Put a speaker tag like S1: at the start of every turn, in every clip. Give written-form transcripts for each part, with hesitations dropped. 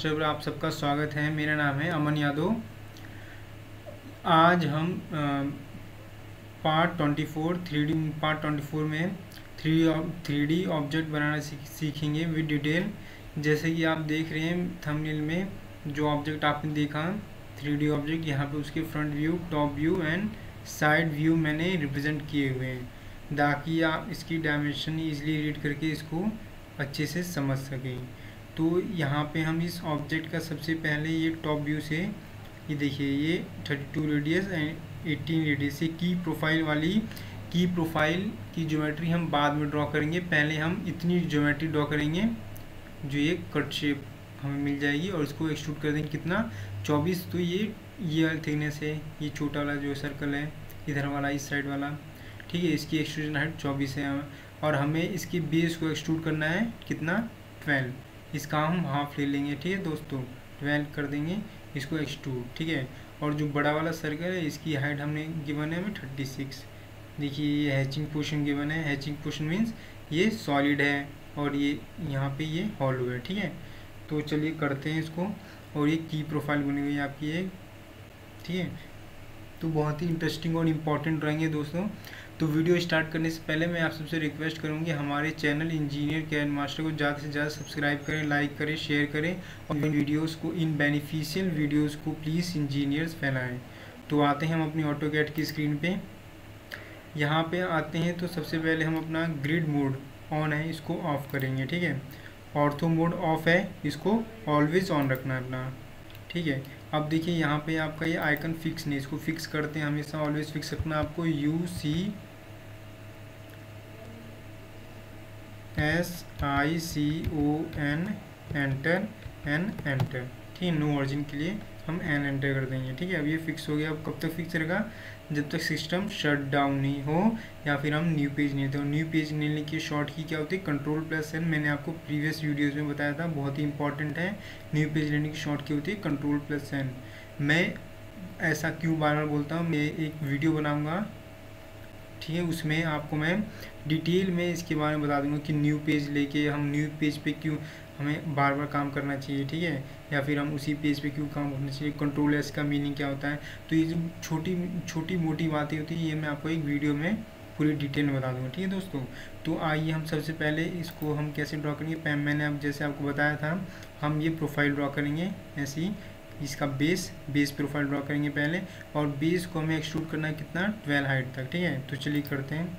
S1: Master पर आप सबका स्वागत है। मेरा नाम है अमन यादव। आज हम पार्ट 24 में थ्री डी ऑब्जेक्ट बनाना सीखेंगे विद डिटेल। जैसे कि आप देख रहे हैं थंबनेल में जो ऑब्जेक्ट आपने देखा 3D ऑब्जेक्ट, यहाँ पे उसके front view, top view and side view मैंने रिप्रेजेंट किए हुए हैं ताकि आप इसकी डायमेंशन ईजिली रीड करके इसको अच्छे से समझ सकें। तो यहाँ पे हम इस ऑब्जेक्ट का सबसे पहले ये टॉप व्यू से ये देखिए, ये 32 रेडियस एंड 18 रेडियस से की प्रोफाइल की ज्योमेट्री हम बाद में ड्रॉ करेंगे। पहले हम इतनी ज्योमेट्री ड्रॉ करेंगे जो ये कट शेप हमें मिल जाएगी और इसको एक्सट्रूड कर देंगे कितना 24। तो ये वाला थिकनेस है, ये छोटा वाला जो सर्कल है इधर वाला, इस साइड वाला, ठीक है। इसकी एक्सट्रूजन हाइट 24 है और हमें इसकी बेस को एक्सट्रूड करना है कितना 12। इसका हम हाफ ले लेंगे, ठीक है दोस्तों, 12 कर देंगे इसको एक्सट्रूड, ठीक है। और जो बड़ा वाला सर्कल है इसकी हाइट हमने गिवन है हमें 36। देखिए ये हैचिंग पोर्शन गिवन है। हैचिंग पोर्शन मीन्स ये सॉलिड है और ये यहाँ पे ये हॉलो है, ठीक है। तो चलिए करते हैं इसको। और ये की प्रोफाइल बनी हुई है आपकी एक, ठीक है। तो बहुत ही इंटरेस्टिंग और इम्पॉर्टेंट ड्राइंग है दोस्तों। तो वीडियो स्टार्ट करने से पहले मैं आप सबसे रिक्वेस्ट करूंगी हमारे चैनल इंजीनियर कैड मास्टर को ज़्यादा से ज़्यादा सब्सक्राइब करें, लाइक करें, शेयर करें और वीडियोस को, इन बेनिफिशियल वीडियोस को प्लीज़ इंजीनियर्स फैलाएं। तो आते हैं हम अपनी ऑटोकैड की स्क्रीन पे। यहाँ पे आते हैं तो सबसे पहले हम अपना ग्रिड मोड ऑन है इसको ऑफ करेंगे, ठीक है। ऑर्थो मोड ऑफ है, इसको ऑलवेज ऑन रखना है अपना, ठीक है। अब देखिए यहाँ पे आपका ये आइकन फिक्स नहीं, इसको फिक्स करते हैं, हमेशा ऑलवेज फिक्स रखना आपको। UCSICON एंटर एंटर, ठीक है। नो ऑरिजिन के लिए हम एंटर कर देंगे, ठीक है। अब ये फिक्स हो गया। अब कब तक फिक्स रहेगा? जब तक सिस्टम शट डाउन नहीं हो या फिर हम न्यू पेज नहीं देते। न्यू पेज लेने की शॉर्ट की क्या होती है? Ctrl+N। मैंने आपको प्रीवियस वीडियोस में बताया था, बहुत ही इंपॉर्टेंट है। न्यू पेज लेने की शॉर्ट की होती है Ctrl+N। मैं ऐसा क्यों बार बार बोलता हूँ, मैं एक वीडियो बनाऊँगा, ठीक है, उसमें आपको मैं डिटेल में इसके बारे में बता दूंगा कि न्यू पेज लेके हम न्यू पेज पे क्यों हमें बार बार काम करना चाहिए, ठीक है, या फिर हम उसी पेज पे क्यों काम करना चाहिए। Ctrl+S का मीनिंग क्या होता है। तो ये जो छोटी मोटी बातें होती है ये मैं आपको एक वीडियो में पूरी डिटेल में बता दूंगा, ठीक है दोस्तों। तो आइए हम सबसे पहले इसको हम कैसे ड्रॉ करेंगे। मैंने अब जैसे आपको बताया था हम ये प्रोफाइल ड्रॉ करेंगे ऐसे ही। इसका बेस प्रोफाइल ड्रॉ करेंगे पहले और बेस को हमें एक्सट्रूड करना है कितना 12 हाइट तक, ठीक है। तो चलिए करते हैं।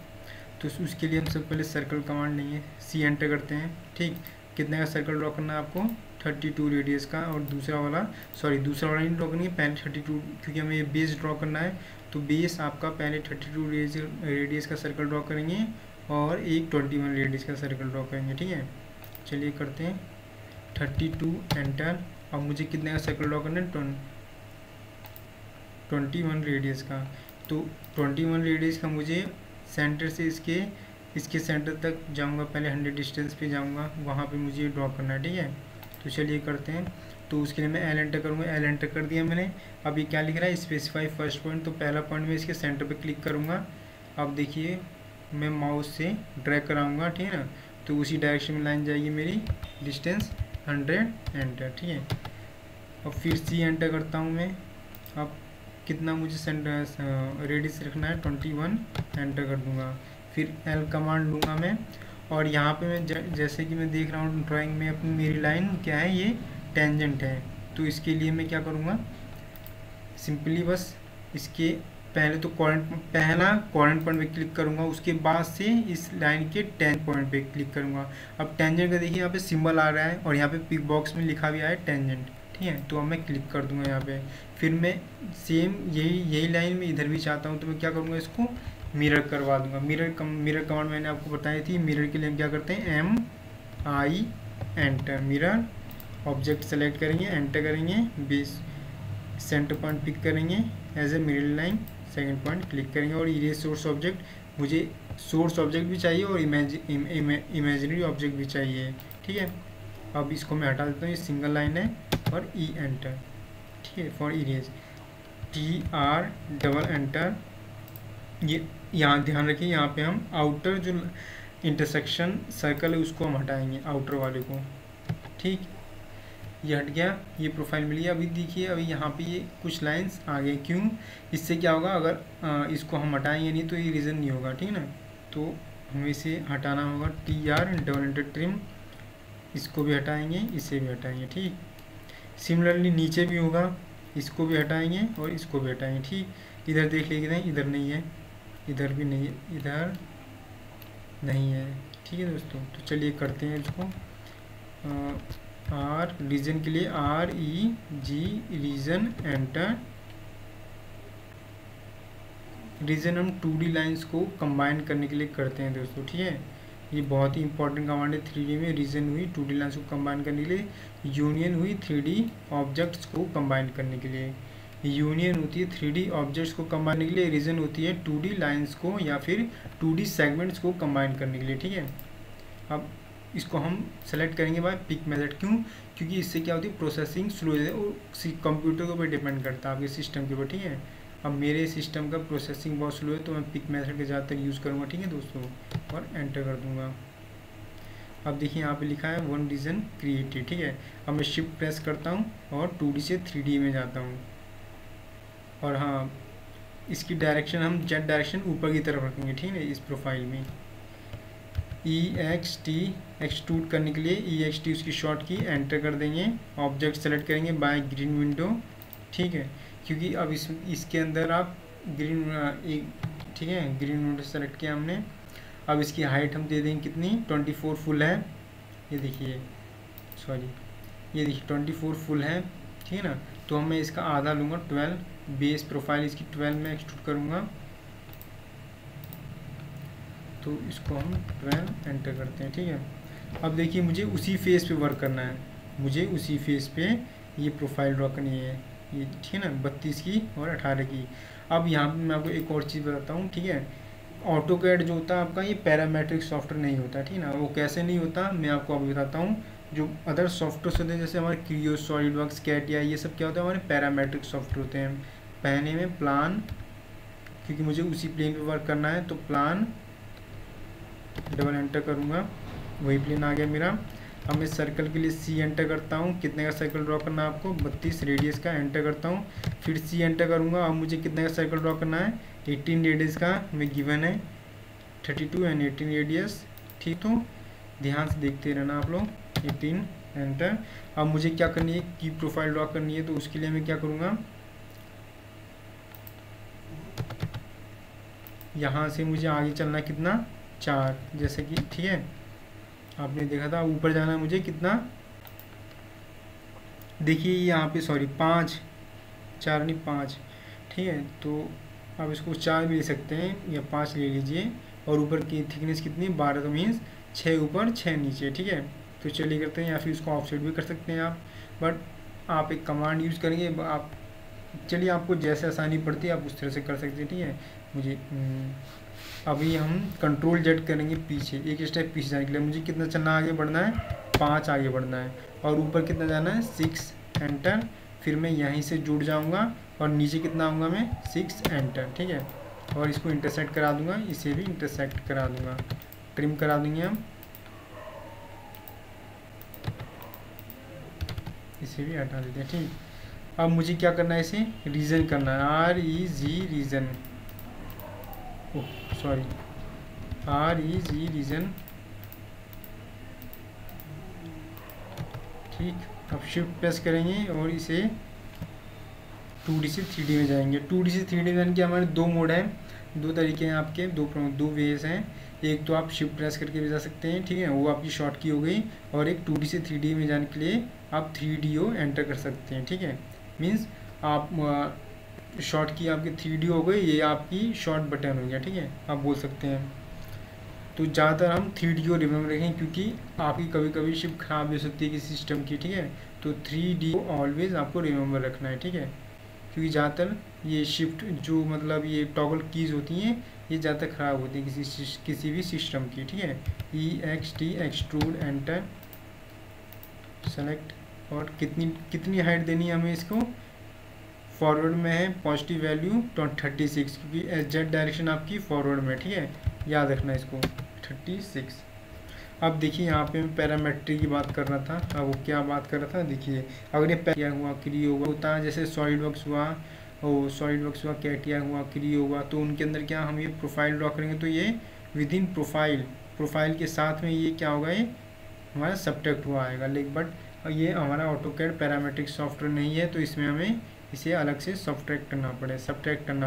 S1: तो उसके लिए हम सब पहले सर्कल कमांड लेंगे, C एंटर करते हैं, ठीक। कितने का सर्कल ड्रॉ करना है आपको? 32 रेडियस का। और दूसरा वाला नहीं ड्रॉ करेंगे, पहले 32, क्योंकि हमें ये बेस ड्रॉ करना है। तो बेस आपका पहले 32 रेडियस का सर्कल ड्रॉ करेंगे और एक 21 रेडियस का सर्कल ड्रॉ करेंगे, ठीक है। चलिए करते हैं 32 एंटर। अब मुझे कितने का सर्कल ड्रॉ करना है? 21 रेडियस का। तो 21 रेडियस का मुझे सेंटर से इसके सेंटर तक जाऊंगा, पहले 100 डिस्टेंस पे जाऊंगा, वहाँ पे मुझे ड्रॉ करना है, ठीक है। तो चलिए करते हैं। तो उसके लिए मैं L एंटर करूँगा। L एंटर कर दिया मैंने। अब ये क्या लिख रहा है? Specify first point. तो पहला पॉइंट में इसके सेंटर पे क्लिक करूँगा। अब देखिए मैं माउस से ड्रैग कराऊँगा, ठीक है ना। तो उसी डायरेक्शन में लाइन जाएगी मेरी, डिस्टेंस 100 एंटर, ठीक है। अब फिर C एंटर करता हूँ मैं। अब कितना मुझे सेंटर रेडियस रखना है? 21 एंटर कर दूँगा। फिर L कमांड लूँगा मैं और यहाँ पे मैं जैसे कि मैं देख रहा हूँ ड्राइंग में अपनी मेरी लाइन क्या है, ये टेंजेंट है। तो इसके लिए मैं क्या करूँगा, सिंपली बस इसके पहले तो पहला कॉर्नर पॉइंट पे क्लिक करूँगा, उसके बाद से इस लाइन के 10 पॉइंट पे क्लिक करूँगा। अब टेंजेंट का देखिए यहाँ पे सिंबल आ रहा है और यहाँ पे पिक बॉक्स में लिखा भी है टेंजेंट, ठीक है। तो अब मैं क्लिक कर दूँगा यहाँ पे। फिर मैं सेम यही लाइन में इधर भी चाहता हूँ, तो मैं क्या करूँगा, इसको मिरर करवा दूँगा। मिरर कमांड मैंने आपको बताई थी। मिरर के लिए हम क्या करते हैं, MI enter, mirror object select करेंगे, एंटर करेंगे, बेस सेंटर पॉइंट पिक करेंगे as a mirror line, second point click करेंगे और इरेज सोर्स ऑब्जेक्ट। मुझे सोर्स ऑब्जेक्ट भी चाहिए और इमेजिनरी ऑब्जेक्ट भी चाहिए, ठीक है। अब इसको मैं हटा देता हूँ, ये सिंगल लाइन है। और E एंटर, ठीक है, for erase. TR double enter. ये यहाँ ध्यान रखिए, यहाँ पे हम आउटर जो इंटरसेक्शन सर्कल है उसको हम हटाएंगे, आउटर वाले को, ठीक। ये हट गया, ये प्रोफाइल मिल गया। अभी देखिए अभी यहाँ पे ये कुछ लाइंस आ गए, क्यों? इससे क्या होगा, अगर इसको हम हटाएंगे नहीं तो ये रीज़न नहीं होगा, ठीक है ना। तो हमें इसे हटाना होगा, TR ट्रिम, इसको भी हटाएंगे, इसे भी हटाएंगे, ठीक। सिमिलरली नीचे भी होगा, इसको भी हटाएंगे और इसको भी हटाएंगे, ठीक। इधर देख लीजिए, नहीं इधर नहीं है, इधर भी नहीं है, इधर नहीं है, ठीक है दोस्तों। तो चलिए करते हैं इसको। R रीजन के लिए REG रीजन, एंटर। रीजन हम 2D लाइंस को कंबाइन करने के लिए करते हैं दोस्तों, ठीक है। ये बहुत ही इंपॉर्टेंट कमांड है 3D में। रीजन हुई 2D लाइंस को कंबाइन करने के लिए, यूनियन हुई 3D ऑब्जेक्ट्स को कंबाइन करने के लिए। यूनियन होती है 3D ऑब्जेक्ट्स को कंबाइन करने के लिए, रीजन होती है 2D लाइंस को या फिर 2D सेगमेंट्स को कंबाइन करने के लिए, ठीक है। अब इसको हम सेलेक्ट करेंगे बाय पिक मेथड, क्यों? क्योंकि इससे क्या होती है, प्रोसेसिंग स्लो हो जाती है, और कंप्यूटर के ऊपर डिपेंड करता है, आपके सिस्टम के ऊपर, ठीक है। अब मेरे सिस्टम का प्रोसेसिंग बहुत स्लो है तो मैं पिक मेथड के ज़्यादातर यूज़ करूँगा, ठीक है दोस्तों, और एंटर कर दूँगा। अब देखिए यहाँ पे लिखा है 1 रीजन क्रिएटेड, ठीक है। अब मैं शिफ्ट प्रेस करता हूँ और 2D से 3D में जाता हूँ। और हाँ, इसकी डायरेक्शन हम जेड डायरेक्शन ऊपर की तरफ रखेंगे, ठीक है। इस प्रोफाइल में EXT एक्सट्रूड करने के लिए EXT उसकी शॉर्ट की एंटर कर देंगे। ऑब्जेक्ट सेलेक्ट करेंगे बाय ग्रीन विंडो, ठीक है। क्योंकि अब इसके अंदर आप ग्रीन ठीक है, ग्रीन विंडो सेलेक्ट किया हमने। अब इसकी हाइट हम दे देंगे कितनी, 24 फुल है, ये देखिए, सॉरी ये देखिए 24 फुल है, ठीक है ना। तो मैं इसका आधा लूँगा 12, बेस प्रोफाइल इसकी 12 में एक्सट्रूड करूँगा। तो इसको हम 12 एंटर करते हैं, ठीक है। अब देखिए मुझे उसी फेस पे वर्क करना है, मुझे उसी फेस पे ये प्रोफाइल ड्रॉ करनी है, ये ठीक है ना, 32 की और 18 की। अब यहाँ पे मैं आपको एक और चीज़ बताता हूँ, ठीक है। ऑटोकैड जो होता है आपका, ये पैरामेट्रिक सॉफ्टवेयर नहीं होता, ठीक है ना। वो कैसे नहीं होता मैं आपको अभी बताता हूँ। जो अदर सॉफ्टवेयर होते हैं जैसे हमारे क्रियो, सॉलिडवर्क्स, कैटिया, ये सब क्या होता है, हमारे पैरामेट्रिक सॉफ्टवेयर होते हैं। पहले में प्लान, क्योंकि मुझे उसी प्लेन पे वर्क करना है, तो प्लान डबल एंटर करूँगा, वही प्लेन आ गया मेरा। अब मैं सर्कल के लिए C एंटर करता हूँ, कितने का सर्कल ड्रॉ करना है आपको, 32 रेडियस का एंटर करता हूँ, फिर C एंटर करूँगा। अब मुझे कितने का सर्कल ड्रॉ करना है, 18 रेडियस का मैं गिवन है, 32 एंड 18 रेडियस, ठीक। तो ध्यान से देखते रहना आप लोग, 18 एंटर। अब मुझे क्या करनी है, की प्रोफाइल ड्रॉ करनी है, तो उसके लिए मैं क्या करूँगा, यहाँ से मुझे आगे चलना कितना, 4, जैसे कि, ठीक है, आपने देखा था। ऊपर जाना है मुझे कितना, देखिए यहाँ पे, सॉरी 5, 4 नहीं 5, ठीक है। तो आप इसको 4 भी ले सकते हैं या 5 ले लीजिए। और ऊपर की थिकनेस कितनी, 12, तो मीन्स 6 ऊपर 6 नीचे, ठीक है। तो चलिए करते हैं, या फिर इसको ऑफसेट भी कर सकते हैं आप, बट आप एक कमांड यूज़ करेंगे आप, चलिए आपको जैसे आसानी पड़ती है आप उस तरह से कर सकते हैं, ठीक है। मुझे अभी हम कंट्रोल जेड करेंगे पीछे, एक स्टेप पीछे जाने के लिए। मुझे कितना चलना, आगे बढ़ना है 5 आगे बढ़ना है, और ऊपर कितना जाना है 6 एंटर। फिर मैं यहीं से जुड़ जाऊंगा और नीचे कितना आऊँगा मैं 6 एंटर, ठीक है। और इसको इंटरसेक्ट करा दूंगा, इसे भी इंटरसेक्ट करा दूंगा, ट्रिम करा देंगे हम, इसे भी हटा देते हैं, ठीक। अब मुझे क्या करना है, इसे रीजन करना है, REG region, sorry REG region, ठीक। अब शिफ्ट प्रेस करेंगे और इसे 2D से 3D में जाएंगे। 2D से 3D में जाने के हमारे 2 मोड हैं, 2 तरीके हैं आपके, 2 वेज हैं। एक तो आप शिफ्ट प्रेस करके भी जा सकते हैं, ठीक है, वो आपकी शॉर्ट की हो गई। और एक 2D से 3D में जाने के लिए आप 3DO एंटर कर सकते हैं, ठीक है। मीन्स आप शॉर्ट की आपकी 3D हो गई, ये आपकी शॉर्ट बटन हो गया, ठीक है, आप बोल सकते हैं। तो ज़्यादातर हम 3DO रिमेम्बर रखें, क्योंकि आपकी कभी कभी शिफ्ट खराब हो सकती है किसी सिस्टम की, ठीक है। तो 3DO ऑलवेज आपको रिमेम्बर रखना है, ठीक है। क्योंकि ज़्यादातर ये शिफ्ट जो मतलब ये टॉगल कीज़ होती हैं, ये ज़्यादातर ख़राब होती है किसी भी सिस्टम की, ठीक है। EXT एक्सट्रूड एंटर, सेलेक्ट, और कितनी हाइट देनी है हमें इसको, फॉरवर्ड में है पॉजिटिव वैल्यू 36, क्योंकि जेड डायरेक्शन आपकी फॉरवर्ड में, ठीक है, याद रखना इसको 36। अब देखिए यहाँ पे मैं पैरामेट्री की बात कर रहा था। अब वो क्या बात कर रहा था, देखिए अगर ये क्या हुआ क्रियो हुआ होता है, जैसे सॉलिड वर्क्स हुआ और सॉलिड वर्क्स हुआ, कैटिया हुआ, क्रियो हुआ, तो उनके अंदर क्या हम ये प्रोफाइल ड्रॉ करेंगे तो ये विद इन प्रोफाइल के साथ में ये क्या होगा, ये हमारा सब्ट्रैक्ट हुआ आएगा। लेकिन बट ये हमारा ऑटोकैड पैरामेट्रिक सॉफ्टवेयर नहीं है, तो इसमें हमें इसे अलग से सब्ट्रैक्ट करना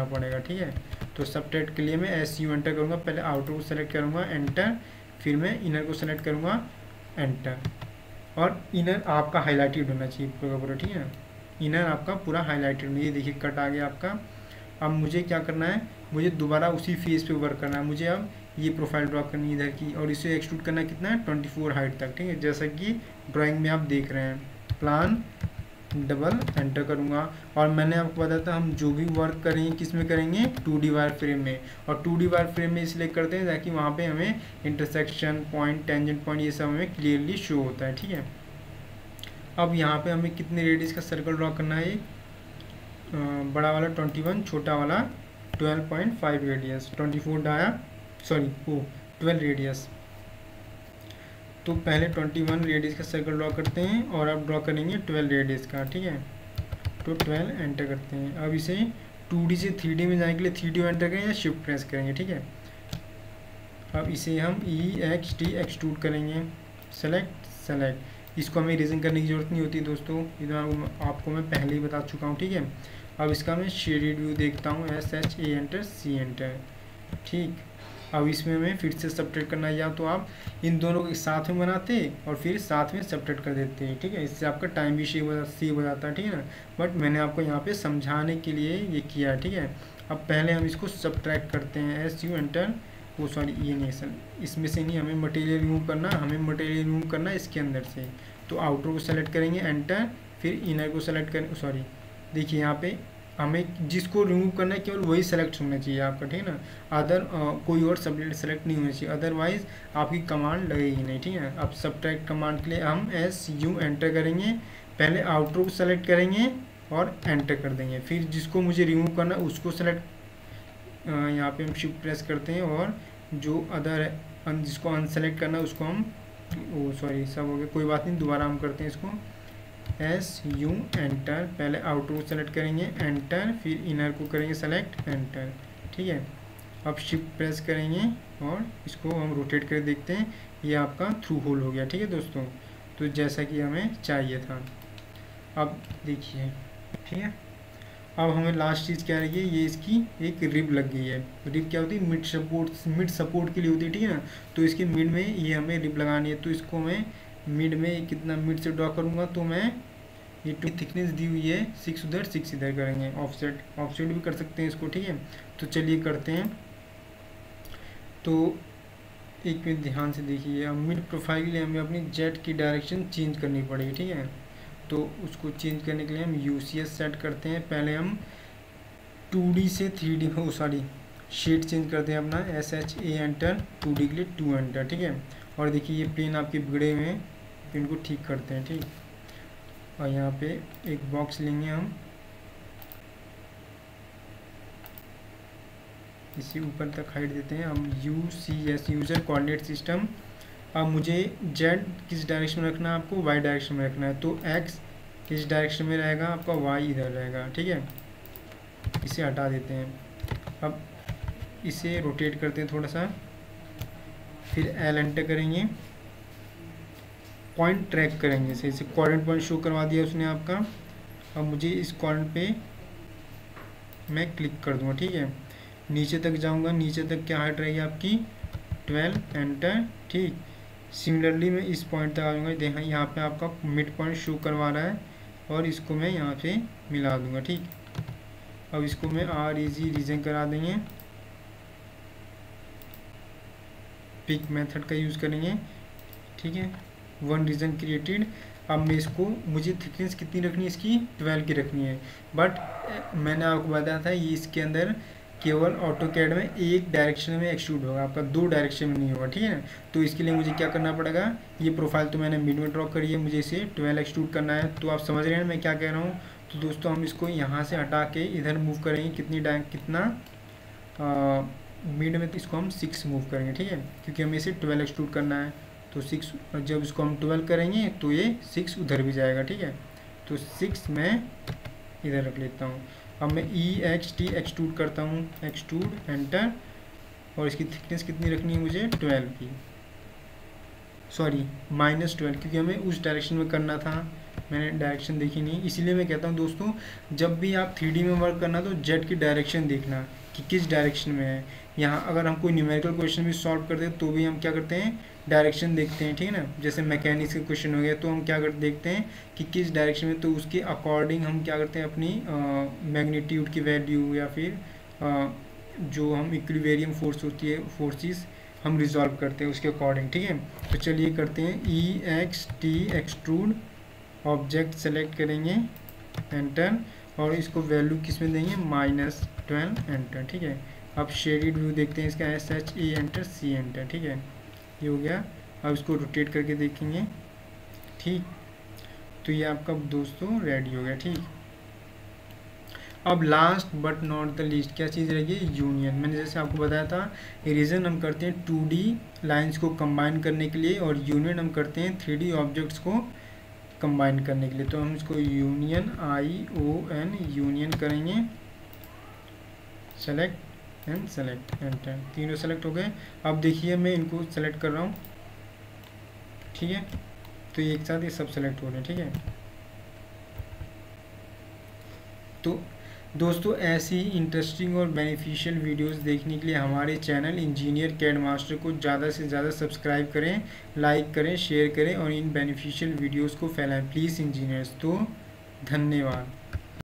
S1: पड़ेगा। ठीक है, तो सब्ट्रैक्ट के लिए मैं SU एंटर करूँगा, पहले आउटर को सेलेक्ट करूँगा एंटर, फिर मैं इनर को सेलेक्ट करूँगा एंटर, और इनर आपका हाईलाइटेड होना चाहिए पूरा पूरा। ठीक है, इनर आपका पूरा हाईलाइटेड, ये देखिए कट आ गया आपका। अब मुझे क्या करना है, मुझे दोबारा उसी फेस पे वर्क करना है। मुझे अब ये प्रोफाइल ड्रॉ करनी है इधर की, और इसे एक्सट्रूड करना कितना है 24 हाइट तक। ठीक है, जैसा कि ड्राइंग में आप देख रहे हैं, प्लान डबल एंटर करूँगा। और मैंने आपको बताया था हम जो भी वर्क करेंगे किस में करेंगे, 2D वायर फ्रेम में। और 2D वायर फ्रेम में इसलिए करते हैं ताकि वहाँ पे हमें इंटरसेक्शन पॉइंट, टेंजेंट पॉइंट, ये सब हमें क्लियरली शो होता है। ठीक है, अब यहाँ पे हमें कितने रेडियस का सर्कल ड्रॉ करना है, बड़ा वाला 21, छोटा वाला 12.5 रेडियस, 12 रेडियस। तो पहले 21 रेडियस का सर्कल ड्रॉ करते हैं और अब ड्रॉ करेंगे 12 रेडियस का। ठीक है, तो 12 एंटर करते हैं। अब इसे 2D से 3D में जाने के लिए 3D एंटर करेंगे या शिफ्ट प्रेस करेंगे। ठीक है, अब इसे हम EXT एक्सट्रूड करेंगे, सेलेक्ट। इसको हमें इरेजिंग करने की ज़रूरत नहीं होती दोस्तों, इधर आपको मैं पहले ही बता चुका हूँ। ठीक है, अब इसका मैं शेडेड व्यू देखता हूँ, SHA एंटर, C एंटर। ठीक, अब इसमें हमें फिर से सब्ट्रैक्ट करना है, या तो आप इन दोनों को साथ में बनाते और फिर साथ में सब्ट्रैक्ट कर देते हैं। ठीक है, इससे आपका टाइम भी सेव हो जाता है। ठीक है ना, बट मैंने आपको यहाँ पे समझाने के लिए ये किया है। ठीक है, अब पहले हम इसको सब्ट्रैक्ट करते हैं, SU एंटर, वो सॉरी ये नहीं सर, इसमें से नहीं, हमें मटेरियल रिमूव करना, है इसके अंदर से। तो आउटर को सेलेक्ट करेंगे एंटर, फिर इनर को सेलेक्ट करें, सॉरी देखिए यहाँ पे हमें जिसको रिमूव करना है केवल वही सेलेक्ट होना चाहिए आपका। ठीक है ना, अदर कोई और सब्जेक्ट सेलेक्ट नहीं होना चाहिए, अदरवाइज आपकी कमांड लगेगी नहीं। ठीक है, अब सब्ट्रैक्ट कमांड के लिए हम SU एंटर करेंगे, पहले आउटर को सेलेक्ट करेंगे और एंटर कर देंगे, फिर जिसको मुझे रिमूव करना है उसको सेलेक्ट, यहाँ पे हम शिफ्ट प्रेस करते हैं, और जो अदर जिसको अनसेलेक्ट करना है उसको हम, ओ सॉरी सब हो गया, कोई बात नहीं, दोबारा हम करते हैं इसको। SU एंटर, पहले आउटर को सेलेक्ट करेंगे एंटर, फिर इनर को करेंगे सेलेक्ट एंटर। ठीक है, अब शिफ्ट प्रेस करेंगे और इसको हम रोटेट कर देखते हैं, ये आपका थ्रू होल हो गया। ठीक है दोस्तों, तो जैसा कि हमें चाहिए था। अब देखिए, ठीक है, अब हमें लास्ट चीज़ क्या रही है, ये इसकी एक रिब लग गई है। रिब क्या होती है, मिड सपोर्ट के लिए होती है। ठीक है ना, तो इसके मिड में ये हमें रिब लगानी है, तो इसको मैं मिड में कितना मिड से ड्रॉ करूँगा, तो मैं ये थिकनेस दी हुई है 6 उधर 6 इधर करेंगे, ऑफसेट भी कर सकते हैं इसको। ठीक है, तो चलिए करते हैं। तो एक मिनट ध्यान से देखिए, अब मिड प्रोफाइल के लिए हमें अपनी जेट की डायरेक्शन चेंज करनी पड़ेगी। ठीक है, तो उसको चेंज करने के लिए हम UCS सेट करते हैं, पहले हम 2D से 3D में, सॉरी शेड चेंज करते हैं अपना, SHA एंटर, 2D के लिए 2 एंटर। ठीक है, और देखिए ये प्लेन आपके बिगड़े हुए हैं, तो इनको ठीक करते हैं। ठीक, और यहाँ पे एक बॉक्स लेंगे हम, इसी ऊपर तक हाइट देते हैं हम, UCS यूजर कोऑर्डिनेट सिस्टम। अब मुझे जेड किस डायरेक्शन में रखना है, आपको वाई डायरेक्शन में रखना है, तो एक्स किस डायरेक्शन में रहेगा, आपका वाई इधर रहेगा। ठीक है, इसे हटा देते हैं। अब इसे रोटेट करते हैं थोड़ा सा, फिर एल एंटर करेंगे, पॉइंट ट्रैक करेंगे, सही से कोऑर्डिनेट पॉइंट शो करवा दिया उसने आपका। अब मुझे इस कोऑर्डिनेट पे मैं क्लिक कर दूँगा। ठीक है, नीचे तक जाऊँगा, नीचे तक क्या हाइट रहेगी आपकी 12 एंटर। ठीक, सिमिलरली मैं इस पॉइंट तक आ जाऊँगा, देखा यहाँ पे आपका मिड पॉइंट शो करवा रहा है, और इसको मैं यहाँ पे मिला दूँगा। ठीक, अब इसको मैं REG रीजन करा देंगे, पिक मेथड का यूज़ करेंगे। ठीक है, 1 रीजन क्रिएटेड। अब मैं इसको, मुझे थिकनेस कितनी रखनी है इसकी, 12 की रखनी है, बट मैंने आपको बताया था ये इसके अंदर केवल ऑटोकैड में एक डायरेक्शन में एक्सट्रूड होगा, आपका 2 डायरेक्शन में नहीं होगा। ठीक है ना, तो इसके लिए मुझे क्या करना पड़ेगा, ये प्रोफाइल तो मैंने मिड में ड्रॉ करी है, मुझे इसे 12 एक्सट्रूड करना है। तो आप समझ रहे हैं मैं क्या कह रहा हूँ। तो दोस्तों हम इसको यहाँ से हटा के इधर मूव करेंगे, कितना मिड में, तो इसको हम 6 मूव करेंगे। ठीक है, क्योंकि हमें इसे 12 एक्सट्रूड करना है। तो 6 जब इसको हम 12 करेंगे तो ये 6 उधर भी जाएगा, ठीक है। तो 6 मैं इधर रख लेता हूँ। अब मैं EXT एक्सट्रूड करता हूँ, एक्सट्रूड एंटर, और इसकी थिकनेस कितनी रखनी है मुझे 12 की, सॉरी -12, क्योंकि हमें उस डायरेक्शन में करना था, मैंने डायरेक्शन देखी नहीं, इसीलिए मैं कहता हूँ दोस्तों जब भी आप 3D में वर्क करना तो जेड की डायरेक्शन देखना कि किस डायरेक्शन में है। यहाँ अगर हम कोई न्यूमेरिकल क्वेश्चन भी सॉल्व करते हैं तो भी हम क्या करते हैं, डायरेक्शन देखते हैं, ठीक है ना। जैसे मैकेनिक्स के क्वेश्चन हो गया तो हम क्या करते देखते हैं कि किस डायरेक्शन में, तो उसके अकॉर्डिंग हम क्या करते हैं, अपनी मैग्नीट्यूड की वैल्यू या फिर जो हम इक्विलिब्रियम फोर्स होती है, फोर्सेस हम रिजॉल्व करते हैं उसके अकॉर्डिंग, ठीक है। तो चलिए करते हैं EXT एक्सट्रूड, ऑब्जेक्ट सेलेक्ट करेंगे, एंटर, और इसको वैल्यू किस में देंगे -12, एंटर, ठीक है। अब शेडेड व्यू देखते हैं इसका, SHA एंटर, C एंटर, ठीक है, ये हो गया। अब इसको रोटेट करके देखेंगे, ठीक। तो ये आपका दोस्तों रेडी हो गया, ठीक। अब last but not the least क्या चीज़ रहेगी, यूनियन। मैंने जैसे आपको बताया था इरेजन हम करते हैं 2D लाइंस को कंबाइन करने के लिए, और यूनियन हम करते हैं 3D ऑब्जेक्ट्स को कंबाइन करने के लिए। तो हम इसको यूनियन ION यूनियन करेंगे, सेलेक्ट एंड सेलेक्ट, एंटर, तीनों सेलेक्ट हो गए। अब देखिए मैं इनको सेलेक्ट कर रहा हूँ, ठीक है, तो एक साथ ये सब सेलेक्ट हो रहे हैं, ठीक है। तो दोस्तों ऐसी इंटरेस्टिंग और बेनिफिशियल वीडियोस देखने के लिए हमारे चैनल इंजीनियर कैड मास्टर को ज़्यादा से ज़्यादा सब्सक्राइब करें, लाइक करें, शेयर करें और इन बेनिफिशियल वीडियोस को फैलाएं प्लीज़ इंजीनियर्स। तो धन्यवाद।